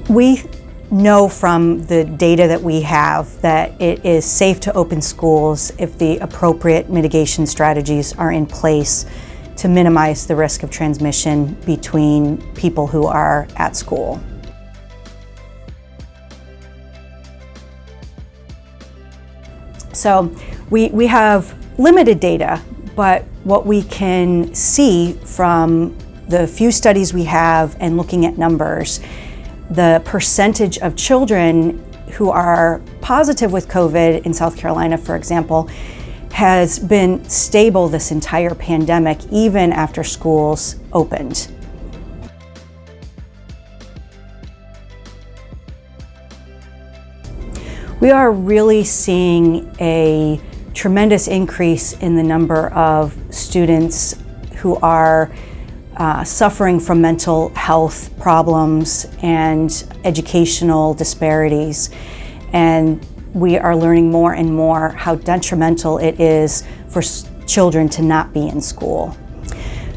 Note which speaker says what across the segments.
Speaker 1: We know from the data that we have that it is safe to open schools if the appropriate mitigation strategies are in place to minimize the risk of transmission between people who are at school. So we have limited data, but what we can see from the few studies we have and looking at numbers, the percentage of children who are positive with COVID in South Carolina, for example, has been stable this entire pandemic, even after schools opened. We are really seeing a tremendous increase in the number of students who are suffering from mental health problems and educational disparities. And we are learning more and more how detrimental it is for children to not be in school.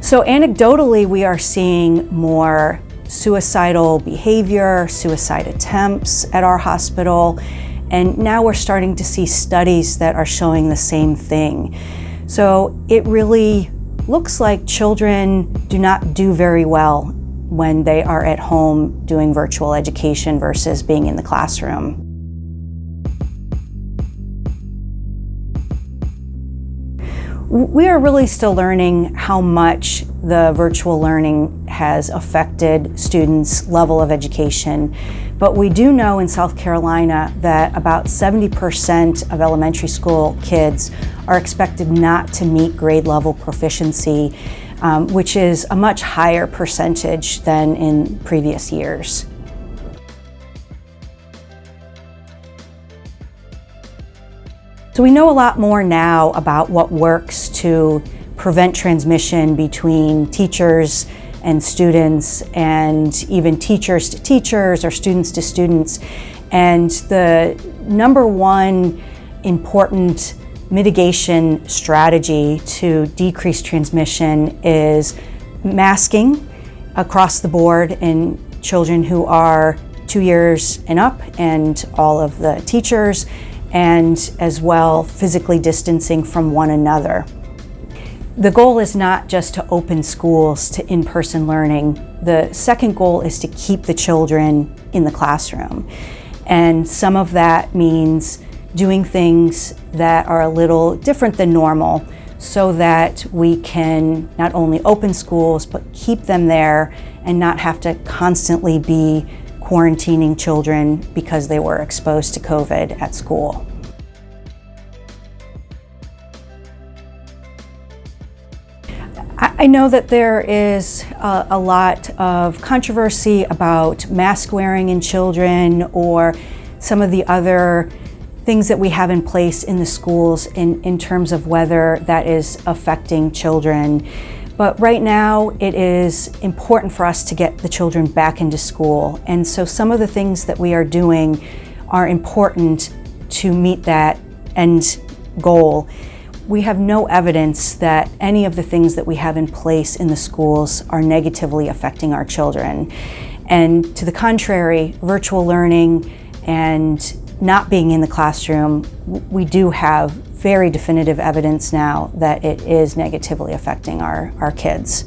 Speaker 1: So anecdotally, we are seeing more suicidal behavior, suicide attempts at our hospital, and now we're starting to see studies that are showing the same thing. So it really looks like children do not do very well when they are at home doing virtual education versus being in the classroom. We are really still learning how much the virtual learning has affected students' level of education, but we do know in South Carolina that about 70% of elementary school kids are expected not to meet grade level proficiency, which is a much higher percentage than in previous years. So we know a lot more now about what works to prevent transmission between teachers and students, and even teachers to teachers or students to students. And the number one important mitigation strategy to decrease transmission is masking across the board in children who are 2 years and up, and all of the teachers, and as well physically distancing from one another. The goal is not just to open schools to in-person learning. The second goal is to keep the children in the classroom. And some of that means doing things that are a little different than normal so that we can not only open schools, but keep them there and not have to constantly be quarantining children because they were exposed to COVID at school. I know that there is a lot of controversy about mask wearing in children or some of the other things that we have in place in the schools in terms of whether that is affecting children. But right now, it is important for us to get the children back into school. And so some of the things that we are doing are important to meet that end goal. We have no evidence that any of the things that we have in place in the schools are negatively affecting our children. And to the contrary, virtual learning and not being in the classroom, we do have very definitive evidence now that it is negatively affecting our kids.